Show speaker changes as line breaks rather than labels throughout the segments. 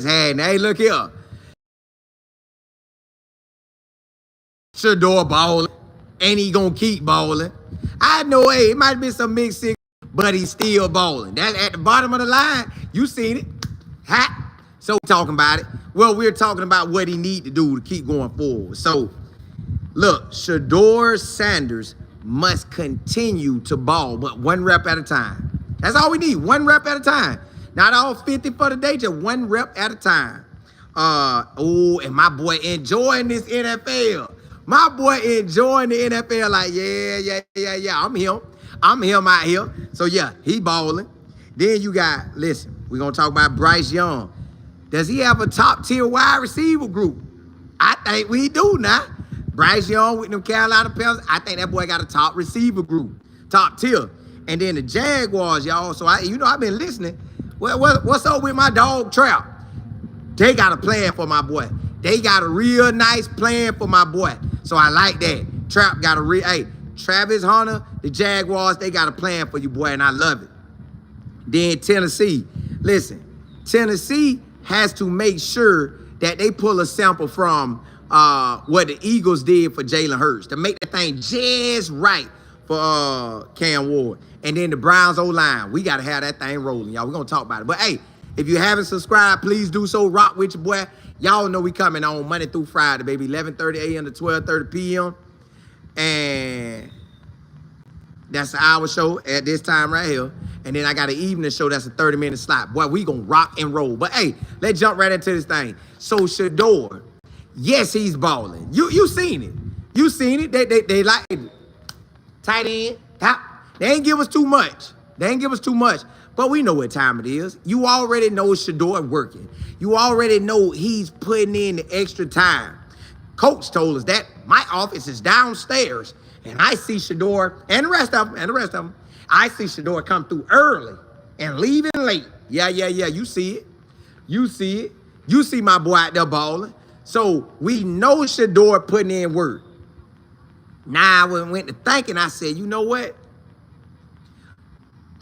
Hey, now look here. Shedeur balling, and he gonna keep balling. I know, hey, it might be some mixed signal, but he's still balling. That at the bottom of the line, you seen it. Hot. So we're talking about it. Well, we're talking about what he need to do to keep going forward. So, look, Shedeur Sanders must continue to ball, but 1 rep at a time. That's all we need, 1 rep at a time. Not all 50 for the day, just 1 rep at a time. And my boy enjoying this NFL. My boy enjoying the NFL like, yeah. I'm him out here. So, yeah, he balling. Then you got, listen, we're going to talk about Bryce Young. Does he have a top-tier wide receiver group? I think we do now. Bryce Young with them Carolina Panthers, I think that boy got a top receiver group, top tier. And then the Jaguars, y'all. So, I've been listening. Well, what's up with my dog Trap? They got a plan for my boy. They got a real nice plan for my boy. So I like that. Trap got a hey, Travis Hunter, the Jaguars, they got a plan for you, boy, and I love it. Then Tennessee. Listen, Tennessee has to make sure that they pull a sample from what the Eagles did for Jalen Hurts to make the thing just right for Cam Ward. And then the Browns O-line. We got to have that thing rolling, y'all. We're going to talk about it. But, hey, if you haven't subscribed, please do so. Rock with your boy. Y'all know we coming on Monday through Friday, baby. 11:30 a.m. to 12:30 p.m. And that's an hour show at this time right here. And then I got an evening show that's a 30-minute slot. Boy, we going to rock and roll. But, hey, let's jump right into this thing. So, Shedeur, yes, he's balling. You seen it. You seen it. They like it. Tight end, top. They ain't give us too much. But we know what time it is. You already know Shedeur working. You already know he's putting in the extra time. Coach told us that my office is downstairs, and I see Shedeur and the rest of them, I see Shedeur come through early and leaving late. Yeah. You see it. You see my boy out there balling. So we know Shedeur putting in work. Now, when I went to thinking, I said, you know what?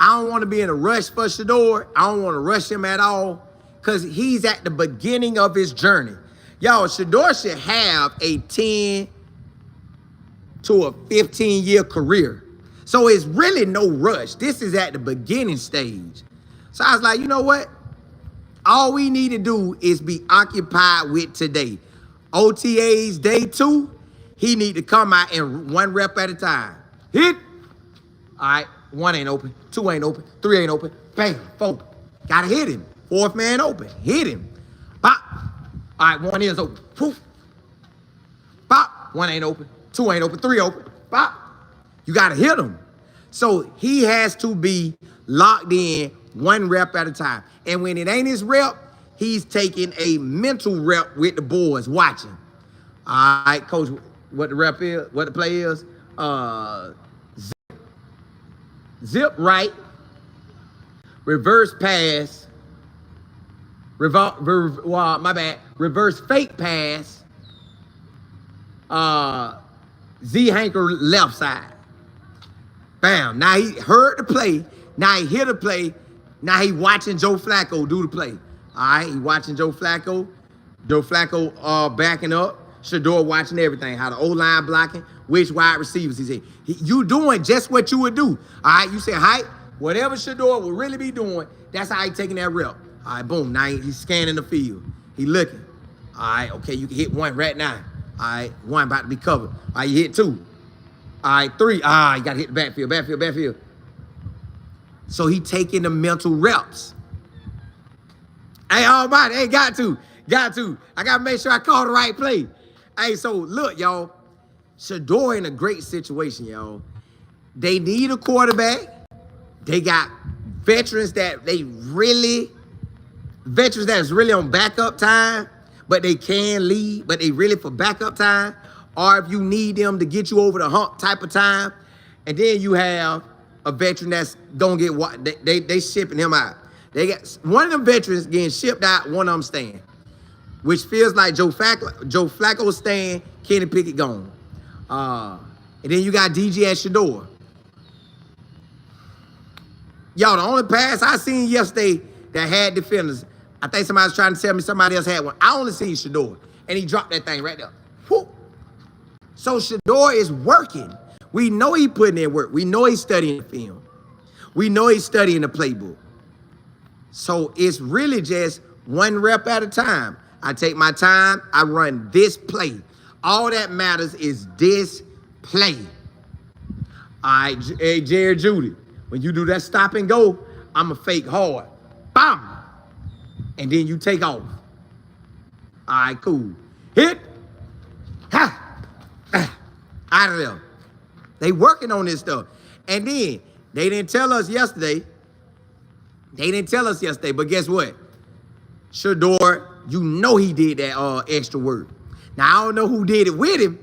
I don't want to be in a rush for Shedeur. I don't want to rush him at all because he's at the beginning of his journey. Y'all, Shedeur should have a 10 to a 15-year career. So it's really no rush. This is at the beginning stage. So I was like, you know what? All we need to do is be occupied with today. OTAs day 2, he need to come out and 1 rep at a time. Hit. All right. 1 ain't open, 2 ain't open, 3 ain't open, bam, 4. Gotta hit him. 4th man open, hit him. Pop. All right, 1 is open, poof. Pop. 1 ain't open, 2 ain't open, 3 open, pop. You gotta hit him. So he has to be locked in 1 rep at a time. And when it ain't his rep, he's taking a mental rep with the boys watching. All right, coach, what the rep is, what the play is, zip right, reverse pass, reverse fake pass, Z-hanker left side. Bam. Now he heard the play. Now he hit the play. Now he watching Joe Flacco do the play. All right, he watching Joe Flacco. Joe Flacco backing up. Shedeur watching everything, how the O-line blocking, which wide receivers he's in. You doing just what you would do. All right, you say height, whatever Shedeur would really be doing, that's how he taking that rep. All right, boom, now he's scanning the field. He looking. All right, okay, you can hit 1 right now. All right, 1 about to be covered. All right, you hit 2. All right, 3. You got to hit the backfield. So he taking the mental reps. Hey, almighty, hey, got to. I got to make sure I call the right play. Hey, so look, y'all. Shedeur in a great situation, y'all. They need a quarterback. They got veterans that's really on backup time, but they can lead, but they really for backup time. Or if you need them to get you over the hump type of time. And then you have a veteran that's gonna get they shipping him out. They got one of them veterans getting shipped out, one of them staying. Which feels like Joe Flacco staying, Kenny Pickett gone. And then you got DJ and Shedeur. Y'all, the only pass I seen yesterday that had defenders, I think somebody was trying to tell me somebody else had one. I only seen Shedeur, and he dropped that thing right there. Whoop. So Shedeur is working. We know he putting in work. We know he's studying the film. We know he's studying the playbook. So it's really just one rep at a time. I take my time. I run this play. All that matters is this play. All right, hey, Jared Judy, when you do that stop and go, I'm a fake hard. Bam! And then you take off. All right, cool. Hit. Ha! Out of there. They working on this stuff. And then, they didn't tell us yesterday. But guess what? Shedeur, you know he did that extra work. Now, I don't know who did it with him,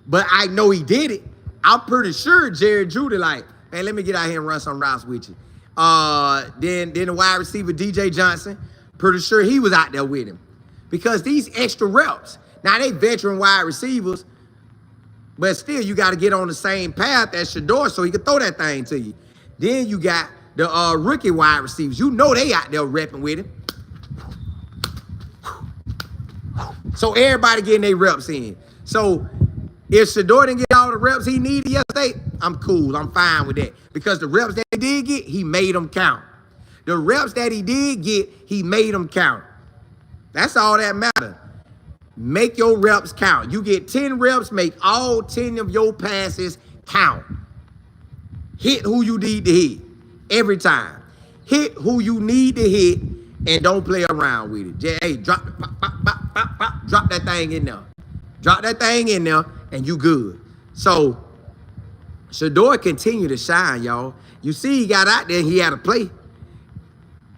but I know he did it. I'm pretty sure Jared Judy like, man, let me get out here and run some routes with you. Then the wide receiver, DJ Johnson, pretty sure he was out there with him. Because these extra reps, now they veteran wide receivers, but still you got to get on the same path as Shedeur so he can throw that thing to you. Then you got the rookie wide receivers. You know they out there repping with him. So everybody getting their reps in. So if Shedeur didn't get all the reps he needed yesterday, I'm cool. I'm fine with that. Because the reps that he did get, he made them count. The reps that he did get, he made them count. That's all that matters. Make your reps count. You get 10 reps, make all 10 of your passes count. Hit who you need to hit every time. Hit who you need to hit and don't play around with it. Just, hey, drop that thing in there. Drop that thing in there and you good. So, Shedeur continued to shine, y'all. You see he got out there and he had a play.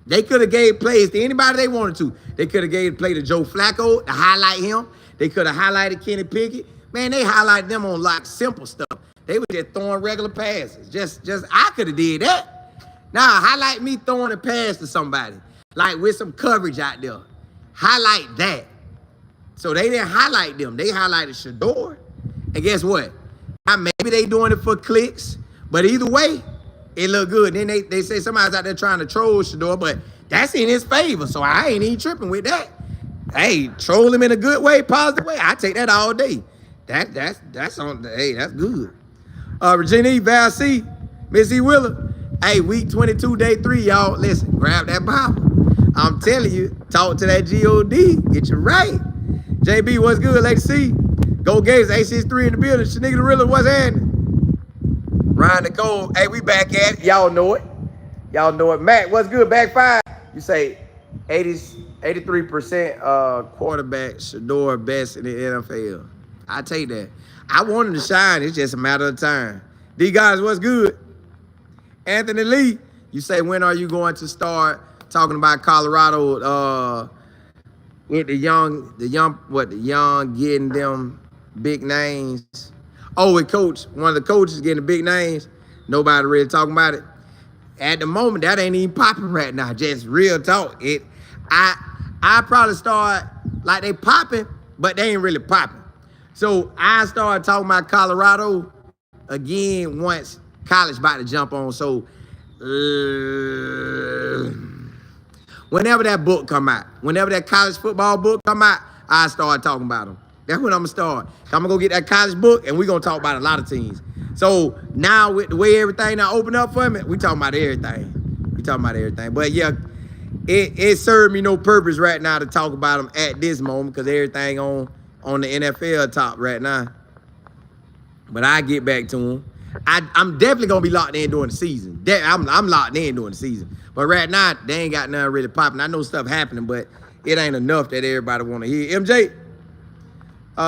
They could have gave plays to anybody they wanted to. They could have gave play to Joe Flacco to highlight him. They could have highlighted Kenny Pickett. Man, they highlighted them on like simple stuff. They were just throwing regular passes. Just I could have did that. Now, highlight me throwing a pass to somebody. Like with some coverage out there. Highlight that. So they didn't highlight them. They highlighted Shedeur. And guess what? Now, maybe they doing it for clicks. But either way, it looked good. Then they say somebody's out there trying to troll Shedeur, but that's in his favor. So I ain't even tripping with that. Hey, troll him in a good way, positive way. I take that all day. That's on. Hey, that's good. Regina Val C, Miss E. Willer. Hey, week 22, day 3, y'all. Listen, grab that Bible. I'm telling you, talk to that G-O-D. Get you right. JB, what's good? Lady C. Go Gays, A63 in the building. Shanigga the Rilla, what's happening? Ryan Nicole, hey, we back at it. Y'all know it. Y'all know it. Matt, what's good? Back 5. You say 83% quarterback, Shedeur best in the NFL. I take that. I want him to shine. It's just a matter of time. D guys, what's good? Anthony Lee, you say, when are you going to start talking about Colorado with the young getting them big names? Oh, with coach, one of the coaches getting the big names. Nobody really talking about it. At the moment, that ain't even popping right now. Just real talk. I probably start like they popping, but they ain't really popping. So I started talking about Colorado again once college about to jump on. So whenever that book come out, whenever that college football book come out, I start talking about them. That's when I'm gonna start. I'm gonna go get that college book and we're gonna talk about a lot of teams. So now with the way everything now open up for me, we talking about everything. We talking about everything. But yeah, it served me no purpose right now to talk about them at this moment because everything on the NFL top right now. But I get back to them. I'm definitely gonna be locked in during the season. I'm locked in during the season. But right now, they ain't got nothing really popping. I know stuff happening, but it ain't enough that everybody want to hear. MJ,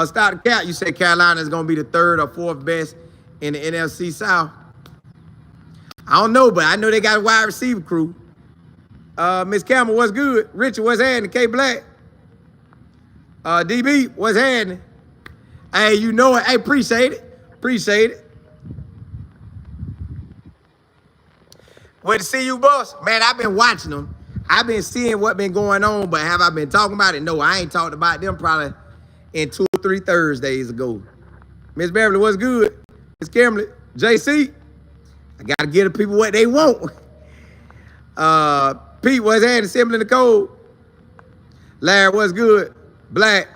start the count. You said Carolina is gonna be the 3rd or 4th best in the NFC South. I don't know, but I know they got a wide receiver crew. Miss Campbell, what's good? Richard, what's happening? K Black. DB, what's happening? Hey, you know it. Hey, appreciate it. Appreciate it. Good to see you, boss. Man, I've been watching them. I've been seeing what been going on, but have I been talking about it? No, I ain't talked about them probably in 2 or 3 Thursdays ago. Miss Beverly, what's good? Miss Kimberly, JC, I got to give the people what they want. Pete, what's happening? Assembling the code. Larry, what's good? Black.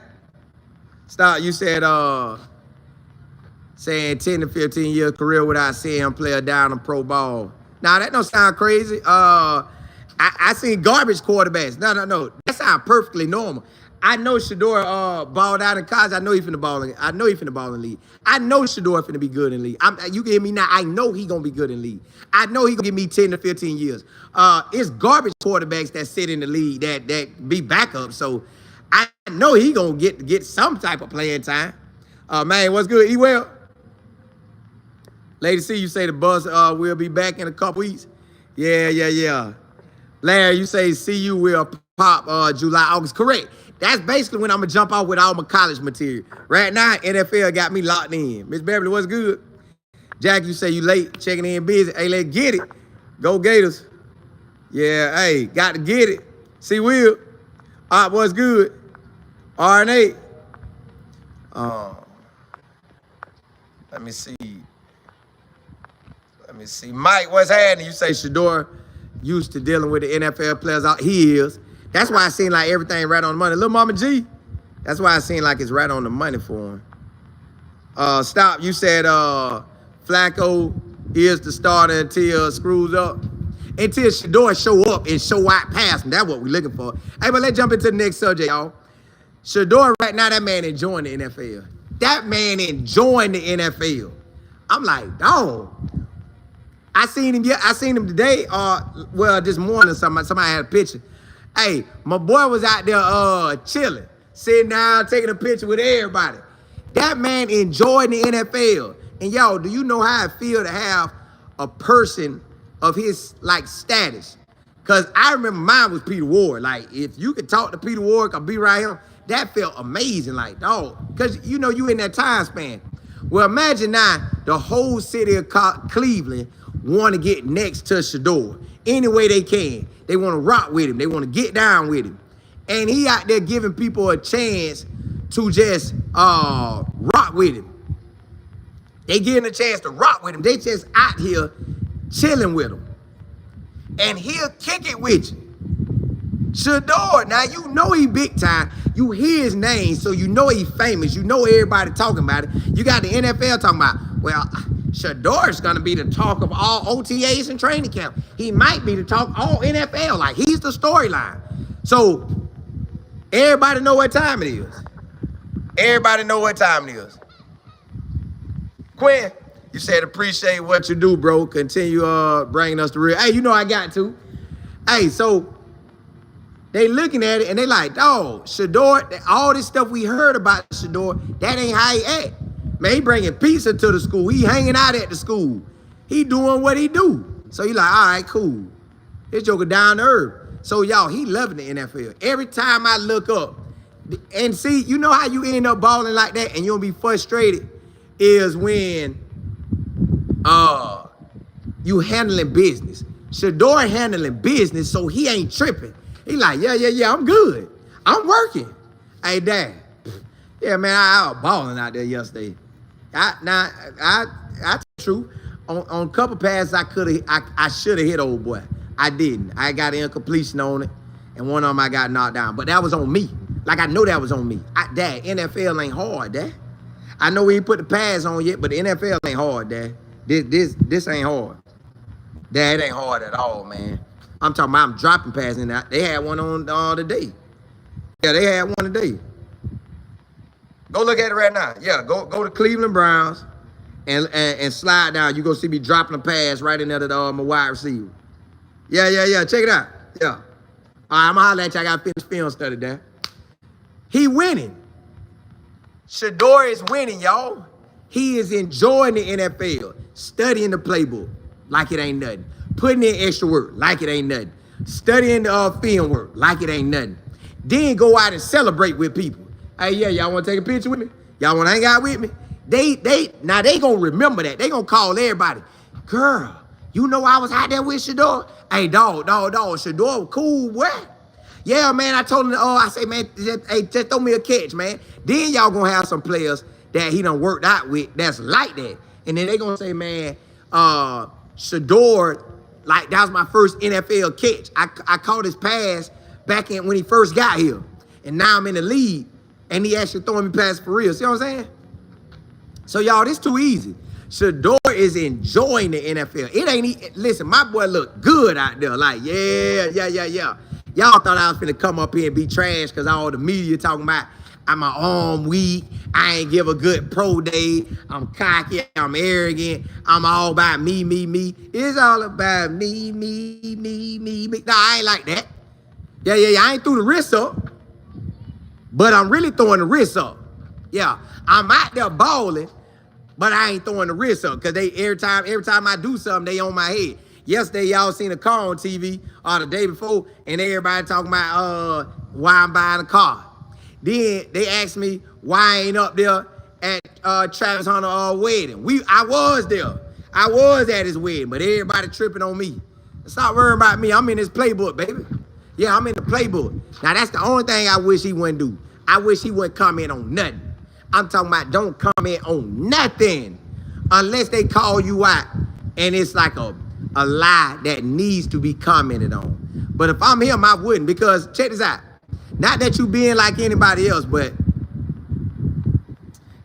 Stop. You said saying 10 to 15 year career without seeing him play a down in pro ball. Now that don't sound crazy. I seen garbage quarterbacks. No. That sounds perfectly normal. I know Shedeur balled out in college. I know he finna ball in. I know he finna ball in the league. I know Shedeur finna be good in the league. You can hear me now. I know he gonna be good in the league. I know he gonna give me 10 to 15 years. It's garbage quarterbacks that sit in the league that be backups. So I know he gonna get some type of playing time. Man, what's good? E well. Lady C, you say the bus will be back in a couple weeks. Yeah. Larry, you say CU will pop July, August. Correct. That's basically when I'm going to jump off with all my college material. Right now, NFL got me locked in. Miss Beverly, what's good? Jack, you say you late, checking in busy. Hey, let's get it. Go Gators. Yeah, hey, got to get it. See, Will. All right, what's good? RNA. Let me see. Mike, what's happening? You say Shedeur used to dealing with the NFL players. He is. That's why I seem like everything right on the money. Little Mama G, that's why I seem like it's right on the money for him. Stop. You said Flacco is the starter until screws up. Until Shedeur show up and show out past him. That's what we're looking for. Hey, but let's jump into the next subject, y'all. Shedeur right now, that man enjoying the NFL. That man enjoying the NFL. I'm like, dog. I seen him today, well, this morning, somebody had a picture. Hey, my boy was out there chilling, sitting down, taking a picture with everybody. That man enjoying the NFL. And y'all, do you know how it feel to have a person of his like status? Cause I remember mine was Peter Ward. Like, if you could talk to Peter Ward or be right here, that felt amazing, like, dog. Cause you know you in that time span. Well, imagine now the whole city of Cleveland want to get next to Shedeur any way they can. They want to rock with him. They want to get down with him. And he out there giving people a chance to just rock with him. They getting a chance to rock with him. They just out here chilling with him. And he'll kick it with you. Shedeur, now you know he big time. You hear his name, so you know he famous. You know everybody talking about it. You got the NFL talking about, well, Shedeur is going to be the talk of all OTAs and training camp. He might be the talk of all NFL. Like, he's the storyline. So, everybody know what time it is. Everybody know what time it is. Quinn, you said appreciate what you do, bro. Continue bringing us the real. Hey, you know I got to. Hey, so they looking at it and they like, dog, Shedeur, all this stuff we heard about Shedeur, that ain't how he act. Man, he bringing pizza to the school. He hanging out at the school. He doing what he do. So he like, all right, cool. This joker down to earth. So y'all, he loving the NFL. Every time I look up and see, you know how you end up balling like that and you'll be frustrated is when you handling business. Shedeur handling business, so he ain't tripping. He like, yeah, I'm good. I'm working. Hey, Dad. Yeah, man, I was balling out there yesterday. I true. On a couple passes, I should have hit old boy. I didn't. I got an incompletion on it, and one of them I got knocked down. But that was on me. Like, I know that was on me. Dad, NFL ain't hard, Dad. I know we ain't put the pads on yet, but the NFL ain't hard, Dad. This ain't hard. Dad, it ain't hard at all, man. I'm talking about I'm dropping passes in that. They had one on today. Yeah, they had one today. Go look at it right now. Yeah, go to Cleveland Browns and slide down. You go see me dropping a pass right in there to my wide receiver. Yeah. Check it out. Yeah. All right, I'm going to holler at you. I got to finish film study there. He winning. Shedeur is winning, y'all. He is enjoying the NFL, studying the playbook like it ain't nothing, putting in extra work like it ain't nothing, studying the film work like it ain't nothing. Then go out and celebrate with people. Hey, yeah, y'all want to take a picture with me? Y'all want to hang out with me? They going to remember that. They going to call everybody. Girl, you know I was out there with Shedeur? Hey, dog, Shedeur cool, boy. Yeah, man, I told him, I say, man, just throw me a catch, man. Then y'all going to have some players that he done worked out with that's like that. And then they going to say, man, Shedeur, like, that was my first NFL catch. I caught his pass back when he first got here. and now I'm in the league, and he actually throwing me passes for real. See what I'm saying? So, y'all, this too easy. Shedeur is enjoying the NFL. It ain't, listen, my boy look good out there. Like, yeah. Y'all thought I was finna come up here and be trash because all the media talking about I'm my arm weak. I ain't give a good pro day. I'm cocky. I'm arrogant. I'm all about me. It's all about me. Nah, I ain't like that. Yeah. I ain't threw the wrist up, but I'm really throwing the wrist up. Yeah, I'm out there balling, but I ain't throwing the wrist up because every time I do something, they on my head. Yesterday, y'all seen a car on TV, or the day before, and everybody talking about why I'm buying a car. Then they asked me why I ain't up there at Travis Hunter's wedding. I was there. I was at his wedding, but everybody tripping on me. Stop worrying about me. I'm in his playbook, baby. Yeah, I'm in the playbook. Now, that's the only thing I wish he wouldn't do. I wish he wouldn't comment on nothing. I'm talking about don't comment on nothing unless they call you out and it's like a lie that needs to be commented on. But if I'm him, I wouldn't, because check this out. Not that you being like anybody else, but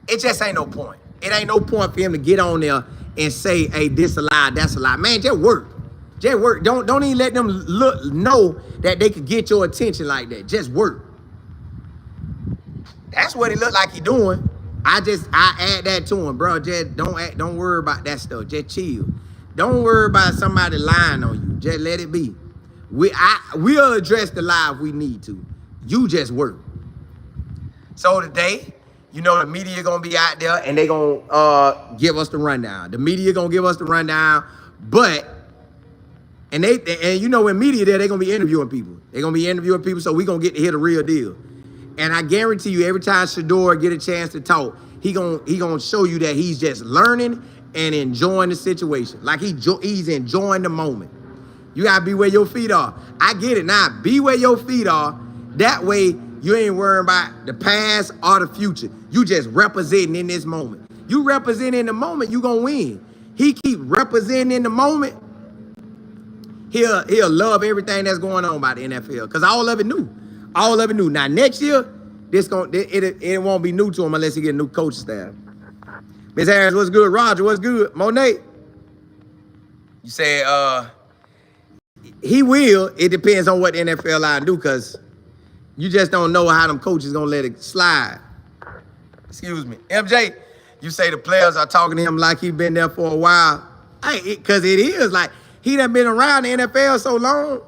it just ain't no point. It ain't no point for him to get on there and say, hey, this a lie, that's a lie. Man, just work. Just work. Don't even let them know that they could get your attention like that. Just work. That's what it looked like he doing. I add that to him, bro. Just don't worry about that stuff. Just chill. Don't worry about somebody lying on you. Just let it be. We'll address the lie if we need to. You just work. So today, you know, the media gonna be out there and they gonna give us the rundown. The media gonna give us the rundown, and you know, in media there, they gonna be interviewing people. They gonna be interviewing people, so we gonna get to hear the real deal. And I guarantee you, every time Shedeur get a chance to talk, he gonna show you that he's just learning and enjoying the situation. Like he's enjoying the moment. You gotta be where your feet are. I get it now. Be where your feet are. That way, you ain't worrying about the past or the future. You just representing in this moment. You represent in the moment, you gonna win. He keep representing in the moment. He'll love everything that's going on by the NFL, because all of it new. All of it new. Now next year, it won't be new to him unless he get a new coaching staff. Miss Harris, what's good? Roger, what's good? Monet, you say he will. It depends on what the NFL line do, because you just don't know how them coaches gonna let it slide. Excuse me. MJ, you say the players are talking to him like he been there for a while. Because it is like he done been around the NFL so long.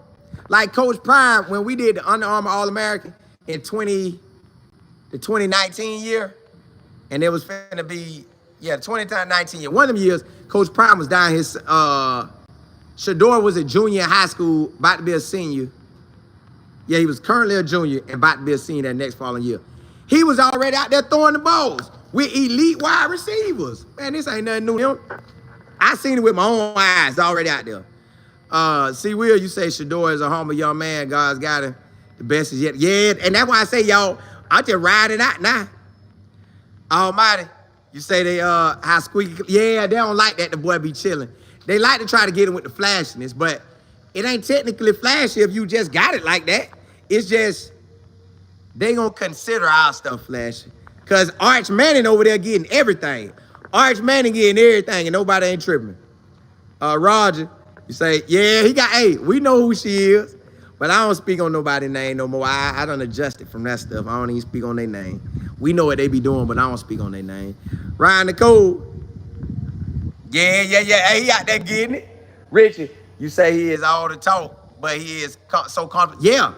Like Coach Prime, when we did the Under Armour All-American in the 2019 year, and it was finna be, the 2019 year. One of them years, Coach Prime was down his, Shedeur was a junior in high school, about to be a senior. Yeah, he was currently a junior and about to be a senior that next following year. He was already out there throwing the balls with elite wide receivers. Man, this ain't nothing new to him. I seen it with my own eyes, already out there. See, Will, you say Shedeur is a humble young man. God's got him. The best is yet. Yeah, and that's why I say, y'all, I just ride it out now. Almighty, you say they how squeaky. Yeah, they don't like that the boy be chilling. They like to try to get him with the flashiness, but it ain't technically flashy if you just got it like that. It's just they gonna consider our stuff flashy. Cause Arch Manning over there getting everything. Arch Manning getting everything and nobody ain't tripping. Roger, you say, yeah, hey, we know who she is, but I don't speak on nobody's name no more. I done adjusted from that stuff. I don't even speak on their name. We know what they be doing, but I don't speak on their name. Ryan Nicole, yeah, hey, he out there getting it. Richard, you say he is all the talk, but he is so confident. Yeah,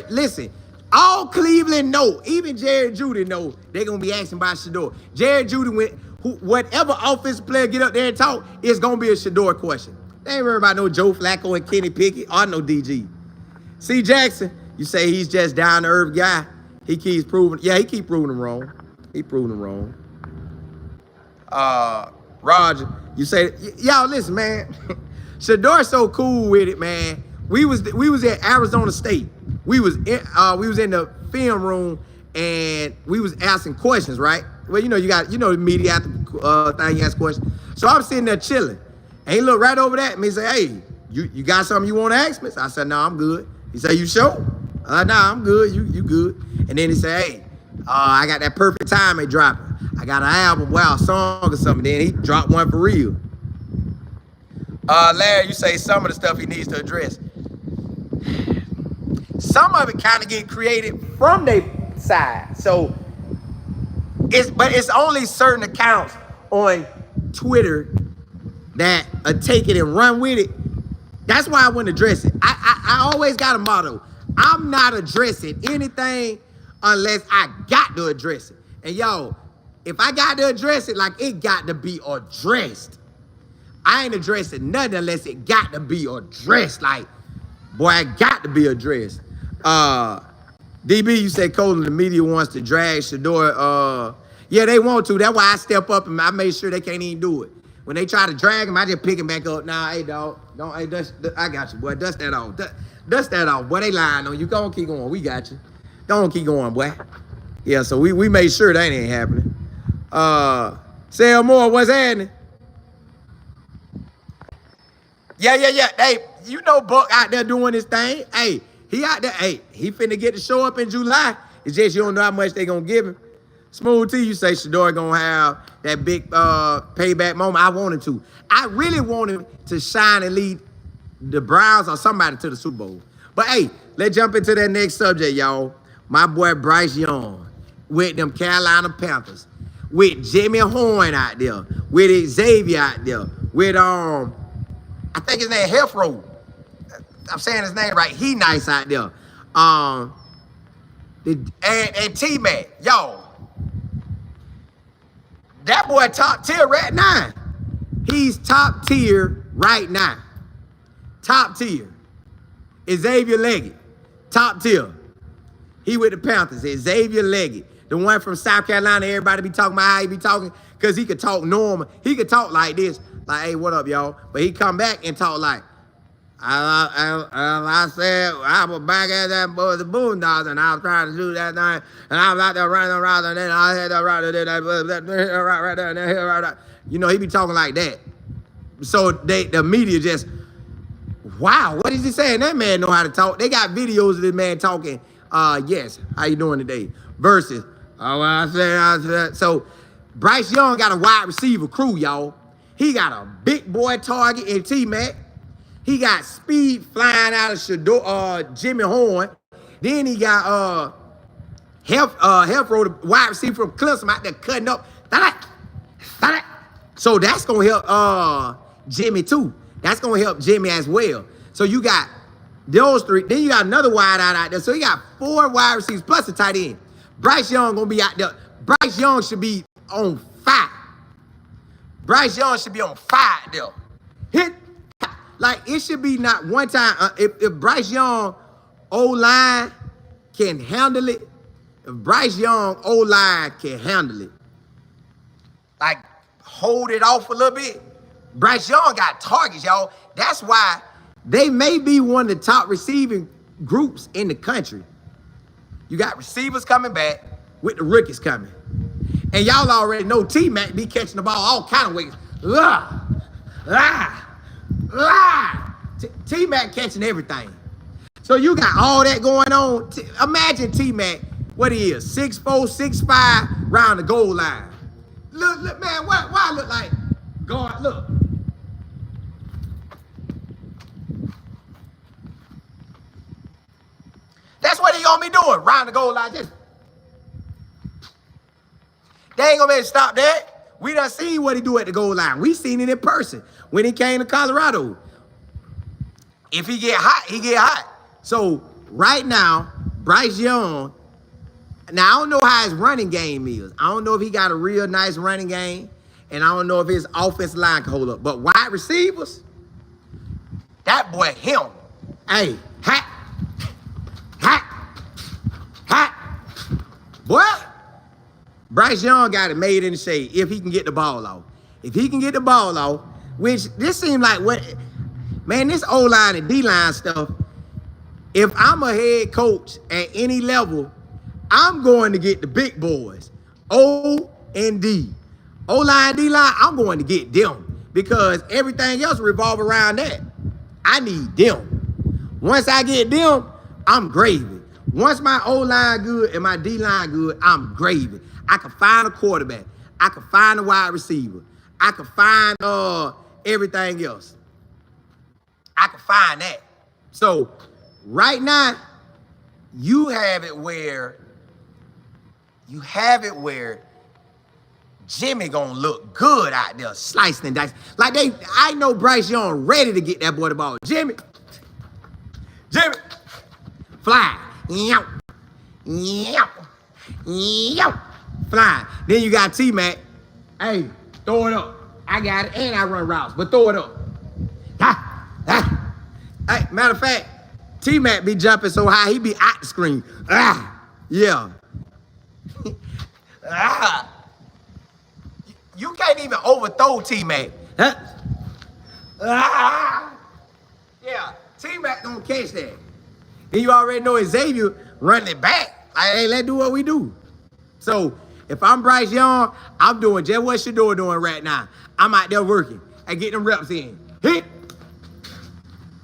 listen, all Cleveland know, even Jerry Jeudy know, they gonna be asking about Shedeur. Jerry Jeudy, whatever offensive player get up there and talk, it's gonna be a Shedeur question. They ain't worried about no Joe Flacco and Kenny Pickett or no DG. C. Jackson, you say he's just down to earth guy. He keeps proving, he keep proving them wrong. He proving them wrong. Roger, you say, y'all listen, man. Shedeur's so cool with it, man. We was at Arizona State. We was in the film room and we was asking questions, right? Well, you know the media after thing, you ask questions. So I'm sitting there chilling. And he looked right over at me and said, hey, you got something you want to ask me? So I said, no, I'm good. He said, you sure? Nah, I'm good. You good. And then he say, hey, I got that perfect timing dropping. I got an album, wow, song or something. Then he dropped one for real. Larry, you say some of the stuff he needs to address. Some of it kind of get created from their side. So, it's only certain accounts on Twitter that take it and run with it. That's why I wouldn't address it. I always got a motto. I'm not addressing anything unless I got to address it. And yo, if I got to address it, like it got to be addressed. I ain't addressing nothing unless it got to be addressed. Like, boy, I got to be addressed. DB, you said Colin, the media wants to drag Shedeur. Yeah, they want to. That's why I step up and I made sure they can't even do it. When they try to drag him, I just pick him back up. Nah, hey, dog. Don't, hey, I got you, boy. Dust that off. Dust that off. Boy, they lying on you. Go on, keep going. We got you. Don't keep going, boy. Yeah, so we made sure that ain't happening. Sell more, what's happening? Yeah. Hey, you know Buck out there doing his thing. Hey, he out there. Hey, he finna get to show up in July. It's just you don't know how much they gonna give him. Smooth T, you say Shedeur gonna have that big payback moment. I want him to. I really want him to shine and lead the Browns or somebody to the Super Bowl. But hey, let's jump into that next subject, y'all. My boy Bryce Young with them Carolina Panthers, with Jimmy Horn out there, with Xavier out there, with I think his name Hefro. I'm saying his name right. He nice out there. And T-Mac, y'all. That boy top tier right now. He's top tier right now. Top tier. Xavier Leggett, top tier. He with the Panthers. Xavier Leggett, the one from South Carolina. Everybody be talking about how he be talking because he could talk normal. He could talk like this, like, hey, what up, y'all? But he come back and talk like, I said I was back at that boy, the Boondocks, and I was trying to do that thing, and I was out there running around, and then I had that right there. You know, he be talking like that. So the media just, wow, what is he saying? That man know how to talk. They got videos of this man talking, yes, how you doing today? Versus, I said. So Bryce Young got a wide receiver crew, y'all. He got a big boy target in T-Mac. He got speed flying out of Shedeur, Jimmy Horn. Then he got Hefro, the wide receiver from Clemson, out there cutting up. So that's gonna help Jimmy too. That's gonna help Jimmy as well. So you got those three. Then you got another wide out there. So you got 4 wide receivers plus a tight end. Bryce Young gonna be out there. Bryce Young should be on fire. Bryce Young should be on fire there. Hit. Like, it should be not one time. If Bryce Young O-line can handle it, if Bryce Young O-line can handle it, like, hold it off a little bit, Bryce Young got targets, y'all. That's why they may be one of the top receiving groups in the country. You got receivers coming back with the rookies coming. And y'all already know T-Mac be catching the ball all kind of ways. T-Mac catching everything. So you got all that going on. Imagine T-Mac, what he is, 6'4", 6'5", round the goal line. Look, man, why I look like God? Look. That's what he gonna be doing, round the goal line. Just, they ain't gonna be able to stop that. We done seen what he do at the goal line. We seen it in person when he came to Colorado. If he get hot, he get hot. So right now, Bryce Young, now I don't know how his running game is. I don't know if he got a real nice running game, and I don't know if his offensive line can hold up. But wide receivers, that boy, him. Hey, hot. Boy, Bryce Young got it made in the shade if he can get the ball off. If he can get the ball off, which this seems like what, man, this O-line and D-line stuff, if I'm a head coach at any level, I'm going to get the big boys, O and D. O-line, D-line, I'm going to get them because everything else revolves around that. I need them. Once I get them, I'm gravy. Once my O-line good and my D-line good, I'm gravy. I can find a quarterback. I can find a wide receiver. I can find everything else. I can find that. So right now, you have it where Jimmy gonna look good out there, slicing and dicing. Like I know Bryce Young ready to get that boy the ball. Jimmy, fly, fly. Then you got T-Mac. Hey, throw it up. I got it, and I run routes, but throw it up. Hey, matter of fact, T-Mac be jumping so high, he be out the screen. Yeah. You can't even overthrow T-Mac. Yeah, T-Mac don't catch that. Then you already know Xavier running it back. Hey, let's do what we do. So if I'm Bryce Young, I'm doing just what Shedeur doing right now. I'm out there working and getting them reps in. Hit.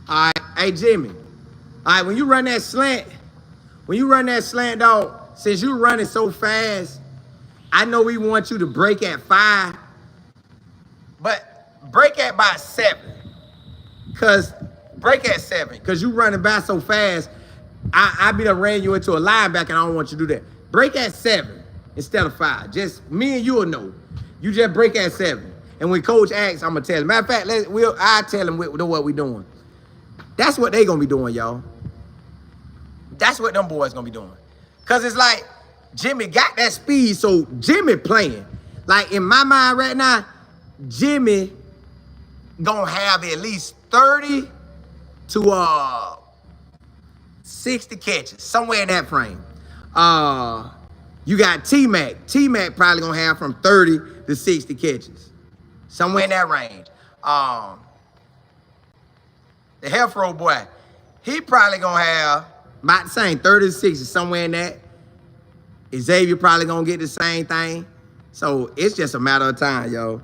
All right, hey Jimmy. All right, when you run that slant, dog, since you running so fast, I know we want you to break at 5, but break at about 7. Break at 7, because you running by so fast, I be done ran you into a linebacker, and I don't want you to do that. Break at 7 instead of 5. Just me and you will know. You just break at 7. And when coach asks, I'm gonna tell him. Matter of fact, I tell him what we doing. That's what they gonna be doing, y'all. That's what them boys gonna be doing. Cause it's like Jimmy got that speed, so Jimmy playing. Like in my mind right now, Jimmy gonna have at least 30 to 60 catches, somewhere in that frame. You got T-Mac. T-Mac probably gonna have from 30 to 60 catches, somewhere in that range. The Health Row boy, he probably gonna have about the same, 30 to 60, somewhere in that. Xavier probably gonna get the same thing. So it's just a matter of time, yo.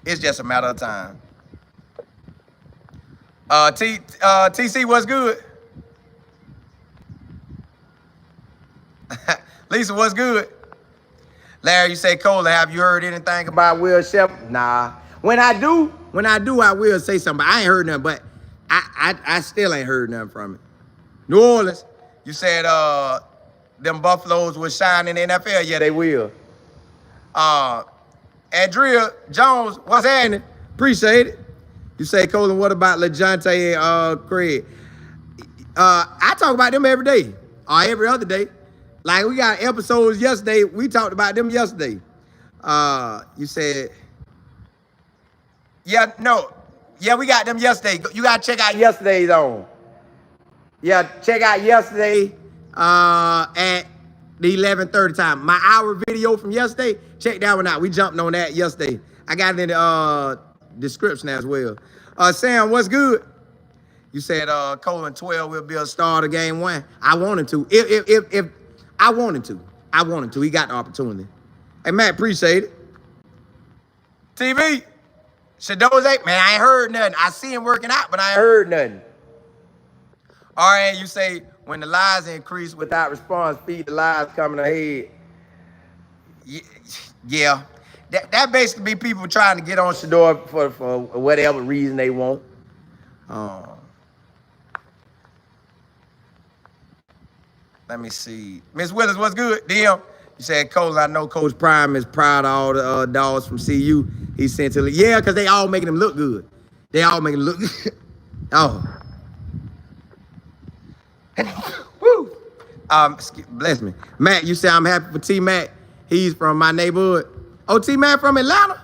It's just a matter of time. TC, what's good? Lisa, what's good? Larry, you say, Colin, have you heard anything about Will Shepherd? Nah. When I do, I will say something. I ain't heard nothing, but I still ain't heard nothing from it. New Orleans, you said them Buffaloes will shine in the NFL. Yeah, they will. Andrea Jones, what's happening? Appreciate it. You say, Colin, what about LeJounte and Craig? I talk about them every day or every other day. Like we got episodes yesterday. We talked about them yesterday. You said, yeah, no. Yeah, we got them yesterday. You got to check out yesterday's on. Yeah, check out yesterday at the 11:30 time. My hour video from yesterday, check that one out. We jumped on that yesterday. I got it in the description as well. Sam, what's good? You said Colin 12 will be a starter game 1. I wanted to. If I wanted to. He got the opportunity. Hey, Matt, appreciate it. TV, Shedeur's 8. Man, I ain't heard nothing. I see him working out, but I ain't heard nothing. All right, you say, when the lies increase without response, feed the lies coming ahead. Yeah. That basically be people trying to get on Shedeur for whatever reason they want. Let me see. Miss Willis, what's good? DM, you said, Colin, I know Coach Prime is proud of all the dogs from CU. He sent to, yeah, because they all making them look good. They all making them look good. Oh. Woo. Bless me. Matt, you say I'm happy for T-Mac. He's from my neighborhood. Oh, T-Mac from Atlanta?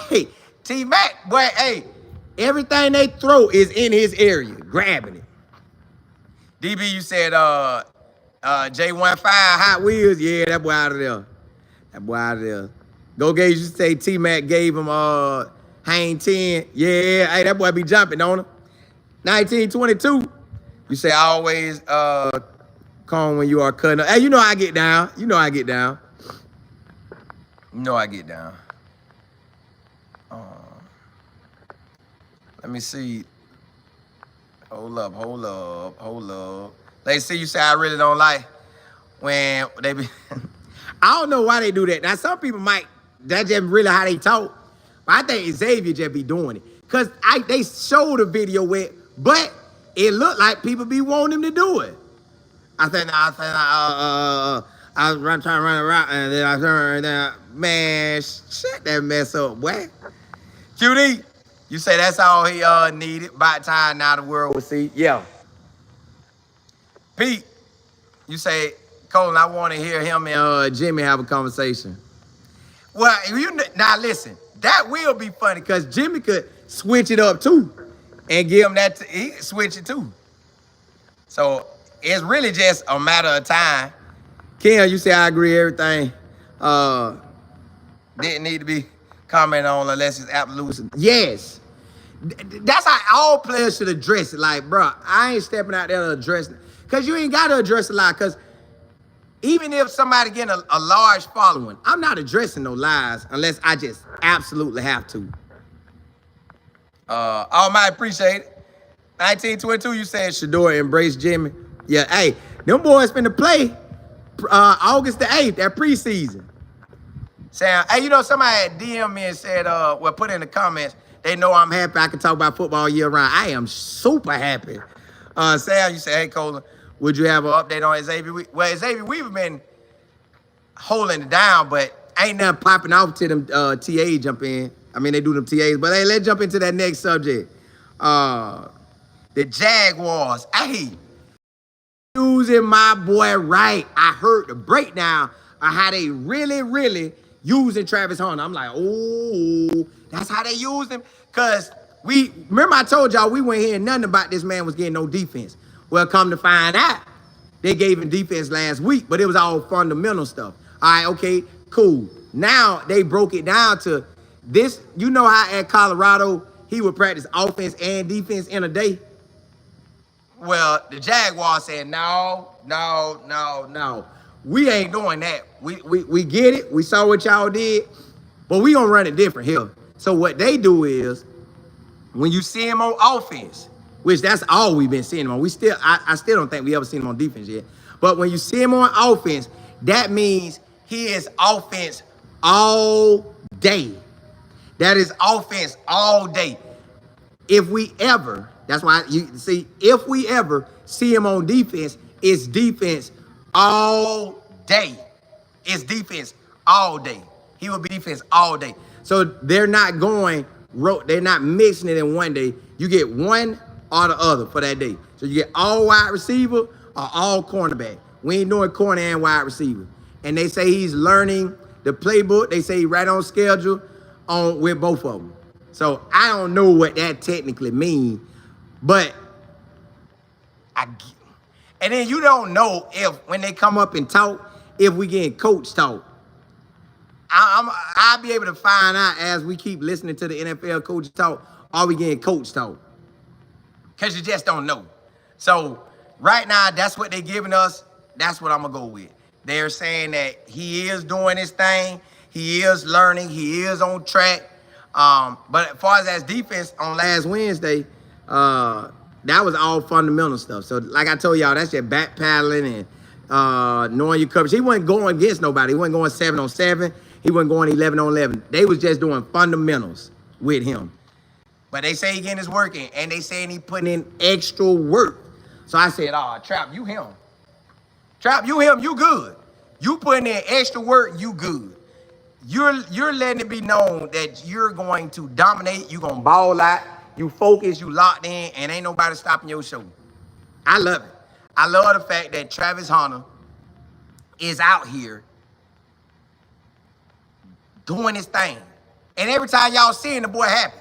Hey, T-Mac, boy, hey, everything they throw is in his area, grabbing it. DB, you said J15 Hot Wheels. Yeah, that boy out of there. Go Gage, you say T-Mac gave him Hang 10. Yeah, hey, that boy be jumping, don't he? 1922. You say I always calm when you are cutting up. Hey, you know I get down. Let me see. Hold up. They see you say I really don't like when they be. I don't know why they do that. Now some people might. That's just really how they talk. But I think Xavier just be doing it. Cause they showed a video with, but it looked like people be wanting him to do it. I was trying to run around and then I turned down. Man, shut that mess up, boy. QD, you say that's all he needed. About time now the world will see. Yeah. Pete, you say, Colin, I want to hear him and Jimmy have a conversation. Well, now listen, that will be funny because Jimmy could switch it up too and give him that. He could switch it too. So it's really just a matter of time. Ken, you say I agree everything. Didn't need to be commented on unless it's absolute. Yes. That's how all players should address it. Like, bro, I ain't stepping out there to address it. Because you ain't got to address a lot. Because even if somebody getting a large following, I'm not addressing no lies unless I just absolutely have to. All might appreciate it. 1922, you said Shedeur embrace Jimmy. Yeah, hey, them boys finna play August the 8th, that preseason. Sam, hey, you know, somebody had DM me and said, well, put in the comments, they know I'm happy I can talk about football year round. I am super happy. Sam, you say, hey, Colin, would you have an update on Xavier? Well, Xavier, we've been holding it down, but ain't nothing popping off to them TA jump in. I mean, they do them TAs, but hey, let's jump into that next subject. The Jaguars. Hey, using my boy right. I heard the breakdown of how they really using Travis Hunter. I'm like, oh, that's how they use him? Because remember I told y'all we weren't hearing nothing about this man was getting no defense. Well, come to find out, they gave him defense last week, but it was all fundamental stuff. All right, okay, cool. Now they broke it down to this. You know how at Colorado, he would practice offense and defense in a day? Well, the Jaguars said, no. We ain't doing that. We get it. We saw what y'all did, but we gonna run it different here. So what they do is, when you see him on offense, which that's all we've been seeing him on. I still don't think we ever seen him on defense yet. But when you see him on offense, that means he is offense all day. That is offense all day. If we ever, that's why you see, if we ever see him on defense, it's defense all day. It's defense all day. He will be defense all day. So they're not mixing it in one day. You get one or the other for that day. So you get all wide receiver or all cornerback. We ain't doing corner and wide receiver. And they say he's learning the playbook. They say he's right on schedule with both of them. So I don't know what that technically means, but and then you don't know if when they come up and talk, if we getting coach talk. I'll be able to find out as we keep listening to the NFL coach talk, are we getting coach talk? Because you just don't know. So right now, that's what they're giving us. That's what I'm going to go with. They're saying that he is doing his thing. He is learning. He is on track. But as far as defense on last Wednesday, that was all fundamental stuff. So like I told y'all, that's just back paddling and knowing your coverage. He wasn't going against nobody. He wasn't going 7-on-7. He wasn't going 11-on-11. They was just doing fundamentals with him. But they say he getting his work in, and they saying he putting in extra work. So I said, Trap, you him. Trap, you him, you good. You putting in extra work, you good. You're letting it be known that you're going to dominate, you're going to ball out, you focus, you locked in, and ain't nobody stopping your show. I love it. I love the fact that Travis Hunter is out here doing his thing. And every time y'all seeing the boy happy.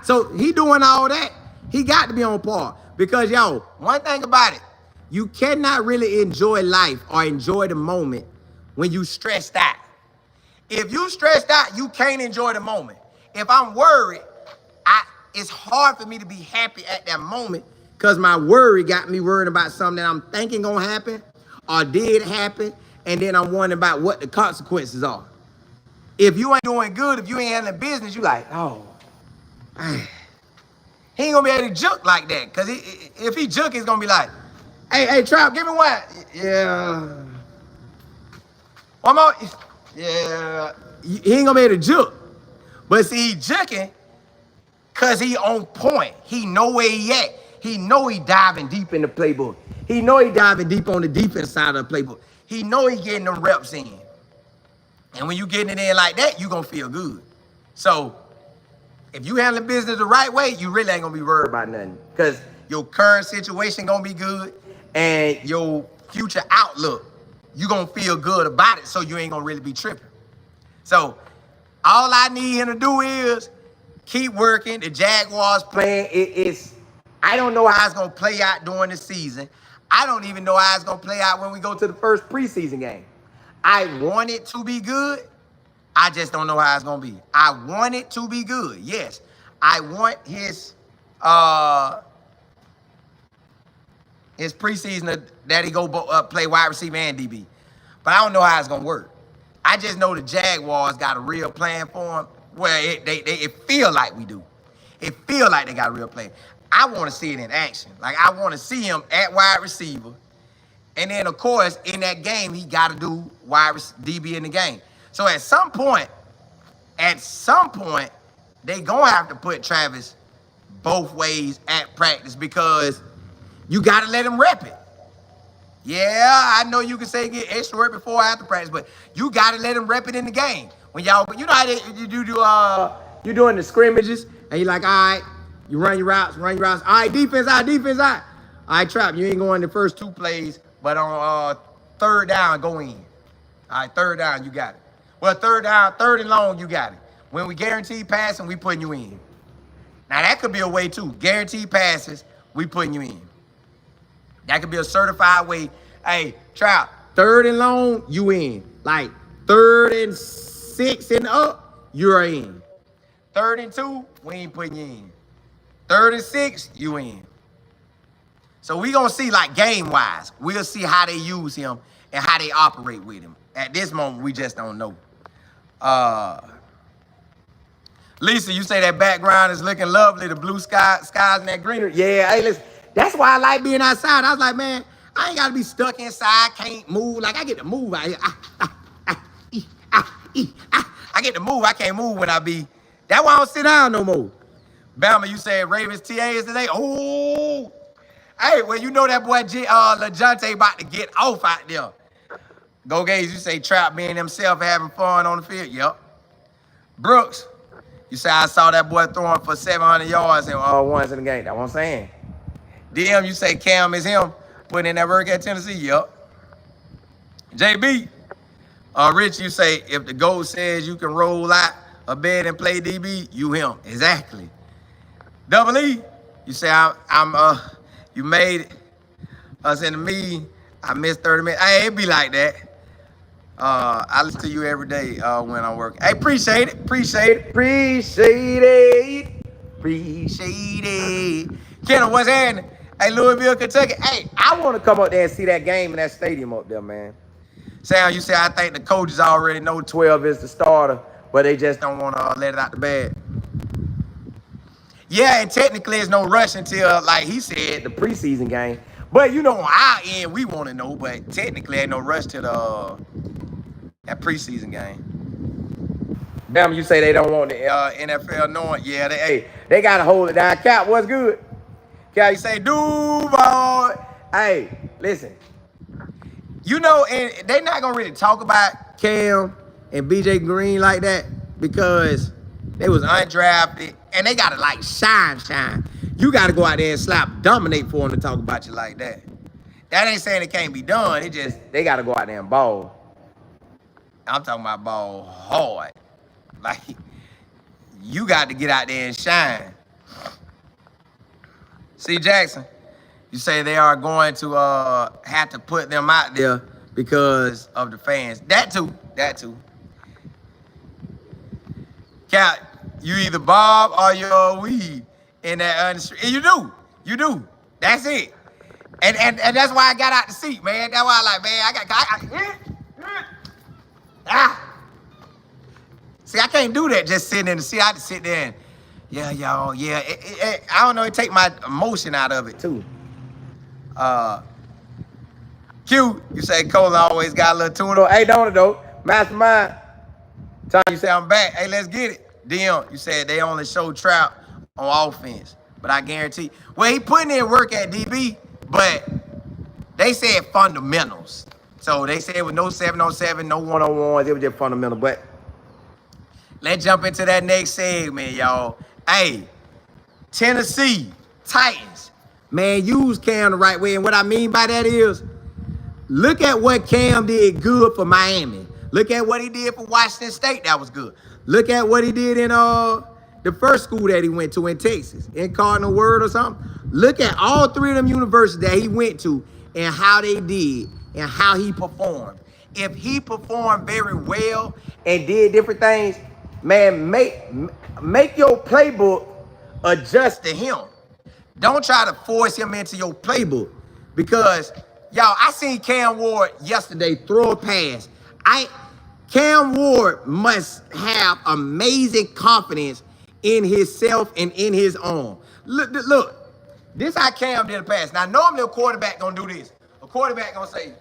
So he doing all that. He got to be on par. Because, yo, one thing about it, you cannot really enjoy life or enjoy the moment when you stressed out. If you stressed out, you can't enjoy the moment. If I'm worried, it's hard for me to be happy at that moment because my worry got me worried about something that I'm thinking gonna happen or did happen, and then I'm wondering about what the consequences are. If you ain't doing good, if you ain't handling business, you like, oh. He ain't gonna be able to juke like that. Cause if he juke, he's gonna be like, hey, Trap, give me one. Yeah. One more. Yeah. He ain't gonna be able to juke. But see, he juking cause he on point. He know where he at. He know he diving deep in the playbook. He know he diving deep on the defense side of the playbook. He know he getting them reps in. And when you getting it in like that, you gonna feel good. So if you handle business the right way, you really ain't gonna be worried about nothing. Cause your current situation gonna be good and your future outlook, you gonna feel good about it, so you ain't gonna really be tripping. So all I need him to do is keep working. The Jaguars playing, I don't know how it's gonna play out during the season. I don't even know how it's gonna play out when we go to the first preseason game. I want it to be good. I just don't know how it's gonna be. I want it to be good. Yes, I want his preseason that he go play wide receiver and DB, but I don't know how it's gonna work. I just know the Jaguars got a real plan for him. Well, it feel like we do. It feel like they got a real plan. I want to see it in action. Like, I want to see him at wide receiver. And then, of course, in that game, he got to do DB in the game. So at some point, they going to have to put Travis both ways at practice because you got to let him rep it. Yeah, I know you can say get extra rep before or after practice, but you got to let him rep it in the game. When y'all, you know how you doing the scrimmages, and you're like, all right, you run your routes. All right, defense out. All right, Trap, you ain't going the first two plays, but on third down, go in. All right, third down, you got it. Well, third and long, you got it. When we guarantee passing, we putting you in. Now, that could be a way, too. Guaranteed passes, we putting you in. That could be a certified way. Hey, Trap, third and long, you in. Like, 3rd and 6 and up, you're in. 3rd and 2, we ain't putting you in. 3rd and 6, you in. So we gonna see, like, game-wise. We'll see how they use him and how they operate with him. At this moment, we just don't know. Lisa, you say that background is looking lovely, the blue skies and that greenery. Yeah, hey, listen, that's why I like being outside. I was like, man, I ain't gotta be stuck inside, can't move. Like, I get to move out here. I get to move. I can't move when I be. That's why I don't sit down no more. Bama, you said Ravens TA is today. Oh, hey, well, you know that boy LaJonte about to get off out there. Go Gaze, you say Trap being himself, having fun on the field. Yep. Brooks, you say I saw that boy throwing for 700 yards and once in the game. That's what I'm saying. DM, you say Cam is him putting in that work at Tennessee. Yep. JB, Rich, you say if the GOAT says you can roll out a bed and play DB, you him. Exactly. Double E, you say you made us into me. I missed 30 minutes. Hey, it be like that. I listen to you every day when I'm working. Hey, appreciate it. Kenna, what's happening? Hey, Louisville, Kentucky. Hey, I want to come up there and see that game in that stadium up there, man. Sam, you say I think the coaches already know 12 is the starter, but they just don't want to let it out the bag. Yeah, and technically there's no rush until, like he said, the preseason game. But, you know, on our end, we want to know, but technically ain't no rush to that preseason game. Damn, you say they don't want the NFL knowing. Yeah, they got to hold it down. Cap, what's good? Cap, you say, Duval. Hey, listen. You know, and they not going to really talk about Cam and BJ Green like that because they was undrafted, and they got to, like, shine. You got to go out there and dominate for them to talk about you like that. That ain't saying it can't be done. It just, they got to go out there and ball. I'm talking about ball hard. Like, you got to get out there and shine. C. Jackson, you say they are going to have to put them out there because of the fans. That too. Cat, you either bob or you're weed in that industry. And you do. That's it. And that's why I got out the seat, man. That's why I like, man, See, I can't do that just sitting in the seat. I have to sit there and Yeah, y'all. Yeah, I don't know. It take my emotion out of it too. Q, you say Colin always got a little tune on. Hey, don't it though? Mastermind. Time you say I'm back. Hey, let's get it. DM, you said they only show trap on offense, but I guarantee. Well, he putting in work at DB, but they said fundamentals. So they said with no 7-on-7, no 1-on-1s, it was just fundamental. But let's jump into that next segment, y'all. Hey, Tennessee Titans. Man, use Cam the right way. And what I mean by that is, look at what Cam did good for Miami. Look at what he did for Washington State. That was good. Look at what he did in the first school that he went to in Texas, in Cardinal Word or something. Look at all three of them universities that he went to and how they did and how he performed. If he performed very well and did different things, man, make your playbook adjust to him. Don't try to force him into your playbook because, y'all, I seen Cam Ward yesterday throw a pass. Cam Ward must have amazing confidence in himself and in his arm. Look, this how Cam did a pass. Now, normally a quarterback gonna do this. A quarterback gonna say,